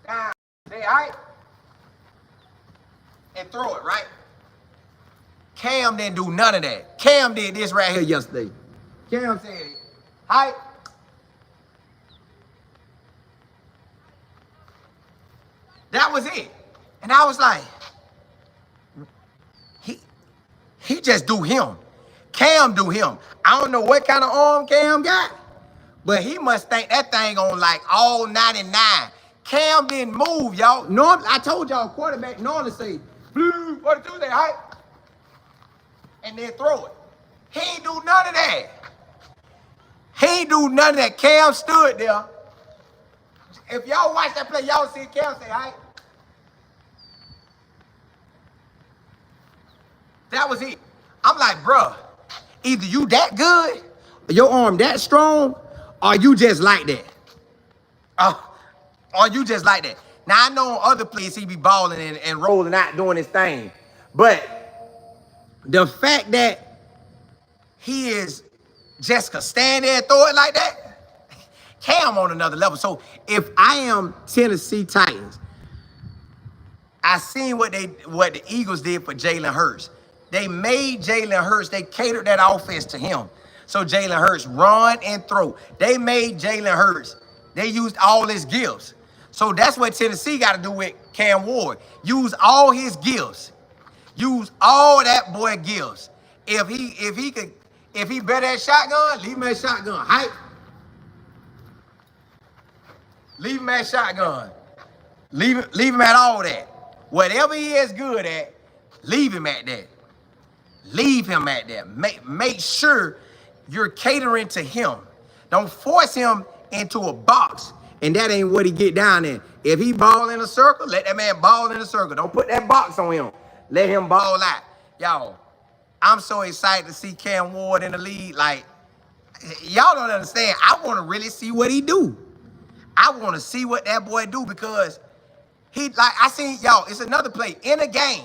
all right, and throw it, right? Cam didn't do none of that. Cam did this right here yesterday. Cam said, hi. That was it. And I was like, he just do him. Cam do him. I don't know what kind of arm Cam got, but he must think that thing on like all 99. Cam didn't move, y'all. Normally, I told y'all, quarterback normally say, blue, what do they, right? And then throw it. He ain't do none of that. He ain't do none of that. Cam stood there. If y'all watch that play, y'all see Cam say, hi. That was it. I'm like, bruh, either you that good, your arm that strong, or you just like that. Or you just like that. Now, I know on other plays he be balling and rolling out doing his thing. But the fact that he is just could stand there and throw it like that, Cam on another level. So if I am Tennessee Titans, I seen what the Eagles did for Jalen Hurts. They made Jalen Hurts, they catered that offense to him. So Jalen Hurts run and throw. They made Jalen Hurts. They used all his gifts. So that's what Tennessee got to do with Cam Ward. Use all his gifts. Use all that boy gifts. If he better at shotgun, leave him at shotgun. Hype. Leave him at shotgun. Leave him at all that. Whatever he is good at, leave him at that. Leave him at that. Make sure you're catering to him. Don't force him into a box. And that ain't what he get down there. If he ball in a circle, let that man ball in a circle. Don't put that box on him. Let him ball out. Y'all, I'm so excited to see Cam Ward in the league. Like, y'all don't understand. I want to really see what he do. I want to see what that boy do because I seen, y'all, it's another play. In a game,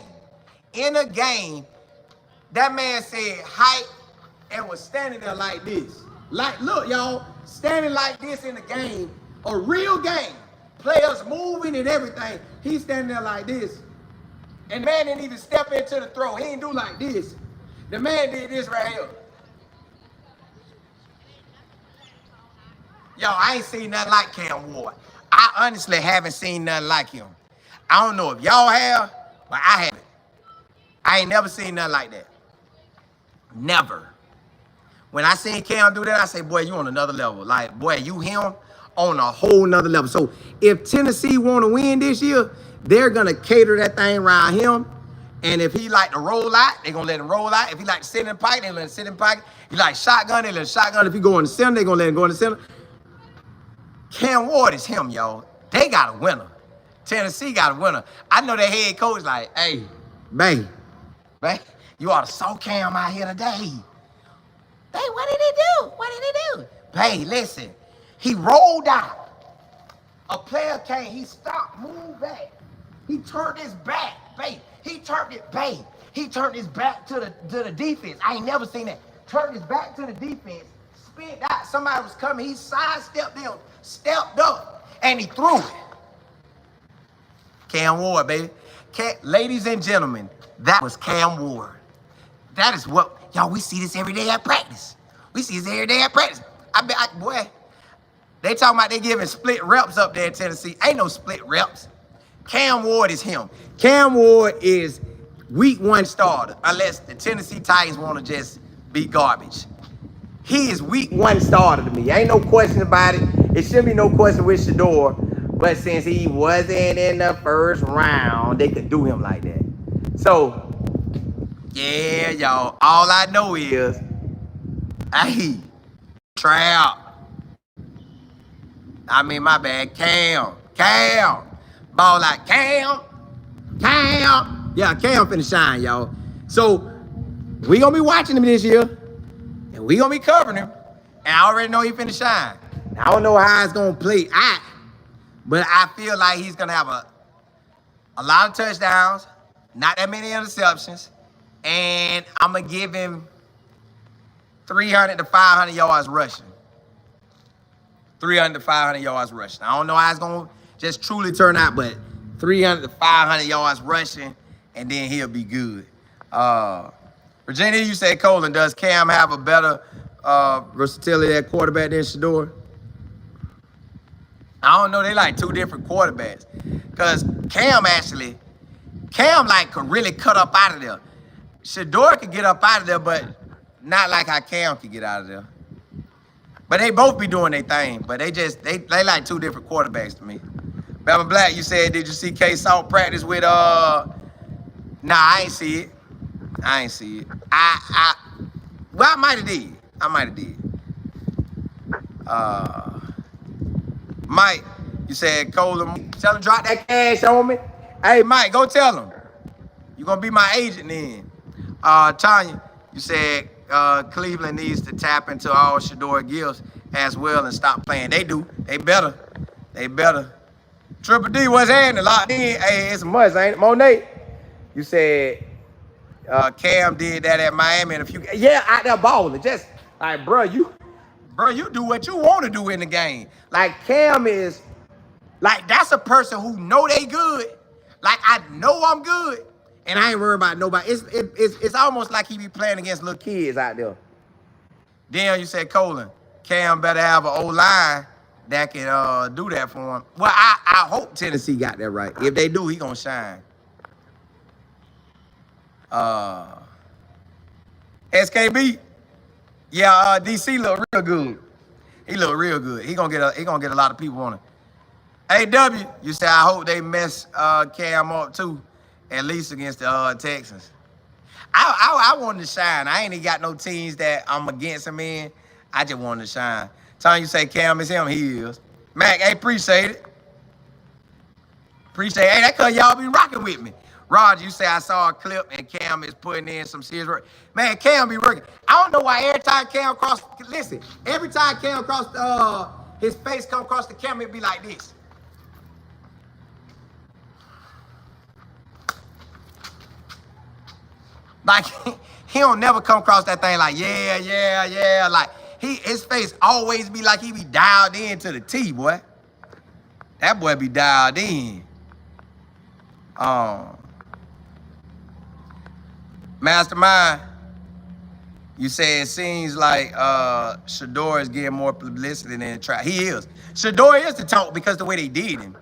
that man said height and was standing there like this. Like, look, y'all, standing like this in a game, a real game. Players moving and everything. He's standing there like this. And the man didn't even step into the throw. He didn't do like this. The man did this right here. Yo, I ain't seen nothing like Cam Ward. I honestly haven't seen nothing like him. I don't know if y'all have, but I haven't. I ain't never seen nothing like that. Never. When I seen Cam do that, I say, boy, you on another level. Like, boy, you him on a whole nother level. So if Tennessee want to win this year, they're going to cater that thing around him. And if he like to roll out, they're going to let him roll out. If he like to sit in the pocket, they're going to let him sit in the pocket. He like shotgun, they let him shotgun. If he go in the center, they're going to let him go in the center. Cam Ward is him, y'all. They got a winner. Tennessee got a winner. I know their head coach like, hey, babe, you ought to saw Cam out here today. Hey, what did he do? What did he do? Babe, listen, he rolled out. A player came, he stopped, moved back. He turned his back, babe. He turned it, babe. He turned his back to the defense. I ain't never seen that. Turned his back to the defense, spent out. Somebody was coming. He sidestepped them, stepped up, and he threw it. Cam Ward, baby. Ladies and gentlemen, that was Cam Ward. That is what, y'all, we see this every day at practice. We see this every day at practice. Boy, they talking about they giving split reps up there in Tennessee. Ain't no split reps. Cam Ward is him. Cam Ward is week 1 starter, unless the Tennessee Titans want to just be garbage. He is week 1 starter to me. Ain't no question about it. It shouldn't be no question with Shedeur. But since he wasn't in the first round, they could do him like that. So, yeah, y'all. All I know is, hey, Trap. I mean, my bad. Cam. Ball like Cam. Yeah, Cam finna shine, y'all. So, we gonna be watching him this year. And we gonna be covering him. And I already know he finna shine. I don't know how it's gonna play out. But I feel like he's going to have a lot of touchdowns, not that many interceptions, and I'm going to give him 300 to 500 yards rushing. 300 to 500 yards rushing. I don't know how it's going to just truly turn out, but 300 to 500 yards rushing, and then he'll be good. Virginia, you say, Colin, does Cam have a better versatility at quarterback than Shedeur? I don't know. They like 2 different quarterbacks. Because Cam like could really cut up out of there. Shedeur could get up out of there, but not like how Cam could get out of there. But they both be doing their thing. But they like 2 different quarterbacks to me. Bama Black, you said, did you see K-Salt practice with Nah, I ain't see it. Well, I might have did. Mike, you said, Colin, tell him drop that cash on me. Hey, Mike, go tell him. You're going to be my agent then. Tanya, you said Cleveland needs to tap into all Shedeur gifts as well and stop playing. They do. They better. Triple D, what's happening? Locked in. Hey, it's a must, ain't it? Monet, you said Cam did that at Miami in a few. Yeah, out there balling. Just like, bro, you do what you want to do in the game. Like, Cam is, like, that's a person who know they good. Like, I know I'm good, and I ain't worried about nobody. It's almost like he be playing against little kids out there. Then you said, Colin, Cam better have an O-line that can do that for him. Well, I hope Tennessee got that right. If they do, he gonna shine. SKB. Yeah, DC look real good. He look real good. He gonna get a lot of people on it. AW, you say I hope they mess Cam up too, at least against the Texans. I wanted to shine. I ain't even got no teams that I'm against him in. I just wanted to shine. Time you say Cam is him, he is. Mac, hey, appreciate it. Hey, that cause y'all be rocking with me. Roger, you say I saw a clip and Cam is putting in some serious work. Man, Cam be working. I don't know why every time Cam cross, listen, every time Cam cross his face come across the camera, it be like this. Like, he don't never come across that thing like, yeah. Like, his face always be like he be dialed in to the T, boy. That boy be dialed in. Mastermind, you say it seems like Shedeur is getting more publicity than try. He is. Shedeur is the talk because the way they did him.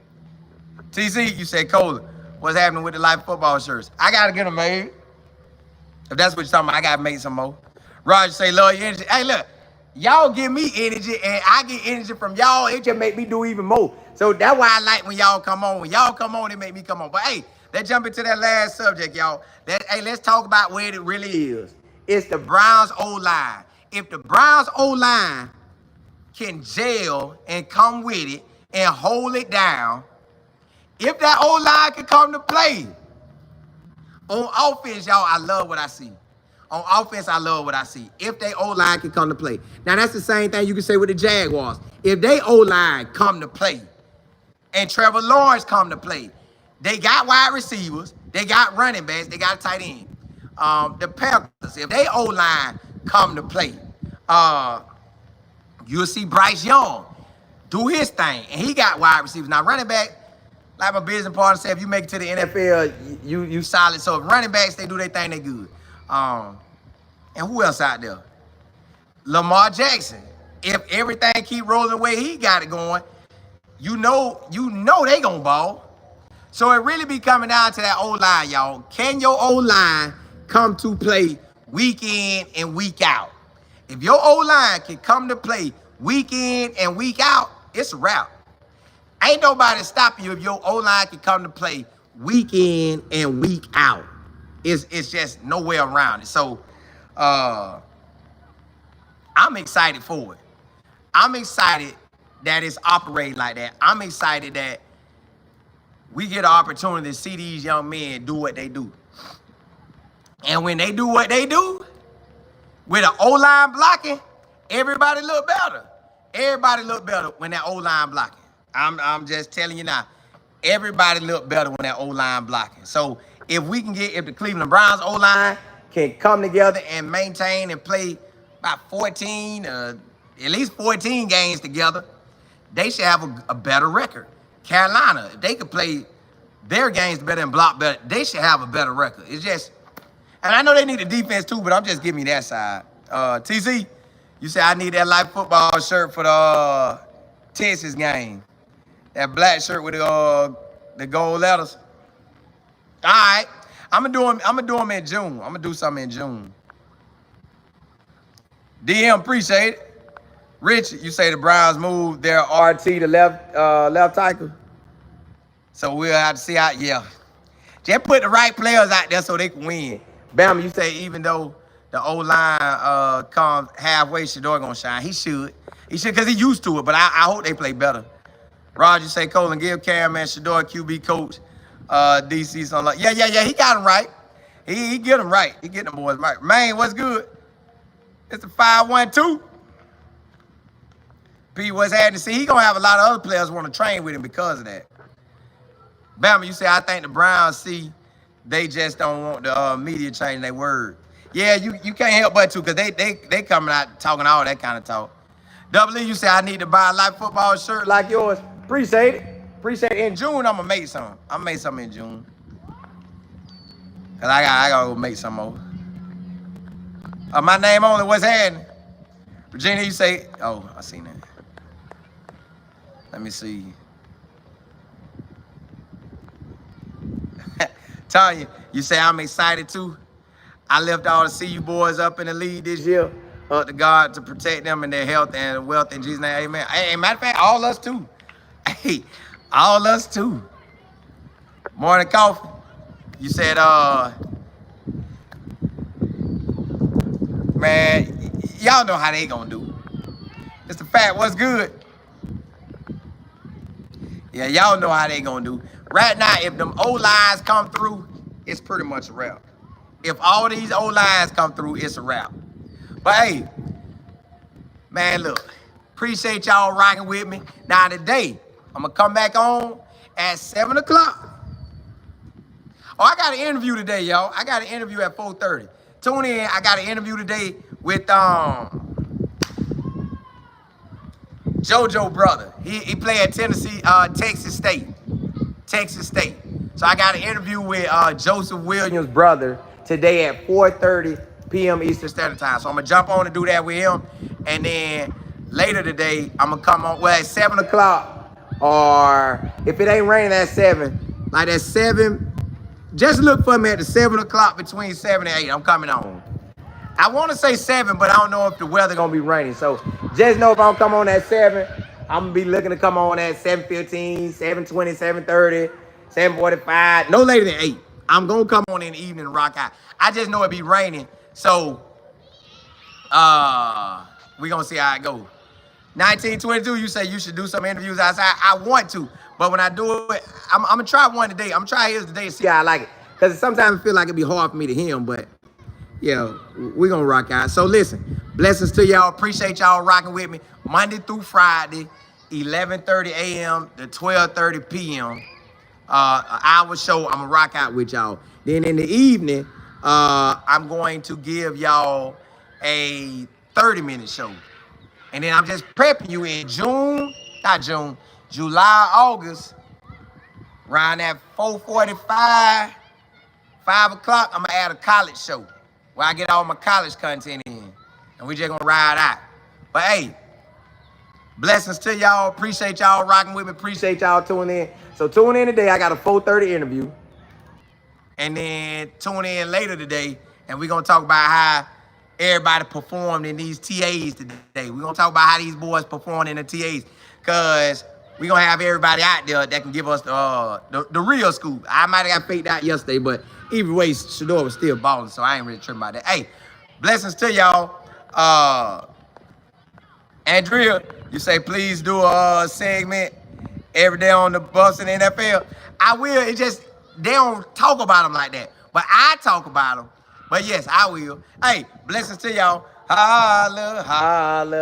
TC, you said, Colin, what's happening with the Life Football shirts? I got to get them made. If that's what you're talking about, I got to make some more. Roger say, love your energy. Hey, look, y'all give me energy and I get energy from y'all. It just make me do even more. So that's why I like when y'all come on. When y'all come on, it make me come on. But hey, let's jump into that last subject, y'all. Let's talk about where it really is. It's the Browns O-line. If the Browns O-line can gel and come with it and hold it down, if that O-line can come to play, on offense, y'all, I love what I see. On offense, I love what I see. If they O-line can come to play. Now, that's the same thing you can say with the Jaguars. If they O-line come to play and Trevor Lawrence come to play, they got wide receivers, they got running backs, they got a tight end. The Panthers, if they O-line come to play, you'll see Bryce Young do his thing, and he got wide receivers. Now, running back, like my business partner said, if you make it to the NFL, you solid. So if running backs, they do their thing, they good. And who else out there? Lamar Jackson. If everything keep rolling the way he got it going, you know they gonna ball. So it really be coming down to that O-line, y'all. Can your O-line come to play week in and week out? If your O-line can come to play week in and week out, it's a wrap. Ain't nobody stopping you if your O-line can come to play week in and week out. It's just no way around it. So I'm excited for it. I'm excited that it's operating like that. I'm excited that we get an opportunity to see these young men do what they do. And when they do what they do, with an O-line blocking, everybody look better. Everybody look better when that O-line blocking. I'm just telling you now, everybody look better when that O-line blocking. So if the Cleveland Browns O-line can come together and maintain and play about 14, at least 14 games together, they should have a better record. Carolina, if they could play their games better and block better, they should have a better record. It's just, and I know they need a defense too, but I'm just giving you that side. TC, you say I need that light football shirt for the Texas game. That black shirt with the gold letters. All right, I'm gonna do them in June. I'm gonna do something in June. DM, appreciate it. Rich, you say the Browns moved their RT to left tackle. So we'll have to see how, yeah. Just put the right players out there so they can win. Bama, you say even though the O-line comes halfway, Shedeur gonna shine. He should because he used to it, but I hope they play better. Roger, say Colin, give Cam and Shedeur QB coach DC something like, yeah, he got him right. He get them right. He get them boys right. Man, what's good? It's a 5-1-2. P, what's happening? See, he gonna have a lot of other players want to train with him because of that. Bama, you say, I think the Browns see they just don't want the media changing their word. Yeah, you can't help but to, because they coming out talking all that kind of talk. Double E, you say, I need to buy a light football shirt like yours. Appreciate it. Appreciate it. In June, I'm going to make some. I'm going to make some in June. Because I got to go make some more. My name only, what's happening? Virginia, you say, oh, I seen that. Let me see. Tanya, you say I'm excited too. I left all the CU boys up in the league this year, up to God to protect them and their health and wealth in Jesus' name, amen. Hey, matter of fact, all us too. Hey, all us too. Morning coffee. You said, man, y'all know how they gonna do. It's the fact, what's good? Yeah, y'all know how they gonna do. Right now, if them O-lines come through, it's pretty much a wrap. If all these O-lines come through, it's a wrap. But hey, man, look, appreciate y'all rocking with me. Now today, I'm gonna come back on at 7 o'clock. Oh, I got an interview today, y'all. I got an interview at 4:30. Tune in. I got an interview today with JoJo brother. He played at Texas State. So I got an interview with Joseph Williams' brother today at 4:30 p.m. Eastern Standard Time. So I'm gonna jump on and do that with him. And then later today, I'm gonna come on, well, at 7 o'clock, or if it ain't raining at 7, like at 7, just look for me at the 7 o'clock, between 7 and 8. I'm coming on. I want to say 7, but I don't know if the weather gonna be raining. So just know if I don't come on at 7, I'm gonna be looking to come on at 7:15, 7:20, 7:30, 7:45, no later than 8. I'm gonna come on in the evening and rock out. I just know it be raining, so we gonna see how it goes. 1922, you say you should do some interviews outside. I want to, but when I do it, I'm gonna try one today. I'm gonna try his today and see how I like it. Because sometimes I feel like it'd be hard for me to hear him, but yeah, we're gonna rock out. So listen, blessings to y'all. Appreciate y'all rocking with me Monday through Friday, 11:30 a.m. to 12:30 p.m. An hour show. I'm gonna rock out with y'all. Then in the evening, I'm going to give y'all a 30-minute show. And then I'm just prepping you in July, August, around that 4:45, 5 o'clock, I'm gonna add a college show where I get all my college content in. And we just gonna ride out. But hey, blessings to y'all. Appreciate y'all rocking with me. Appreciate y'all tuning in. So tune in today. I got a 4:30 interview. And then tune in later today, and we're going to talk about how everybody performed in these TAs today. We're going to talk about how these boys performed in the TAs, because we're going to have everybody out there that can give us the real scoop. I might have got faked out yesterday, but either way, Shedeur was still balling, so I ain't really tripping about that. Hey, blessings to y'all. Andrea, you say please do a segment every day on the bus in the NFL. I will. It just, they don't talk about them like that. But I talk about them. But yes, I will. Hey, blessings to y'all. Holla, holla.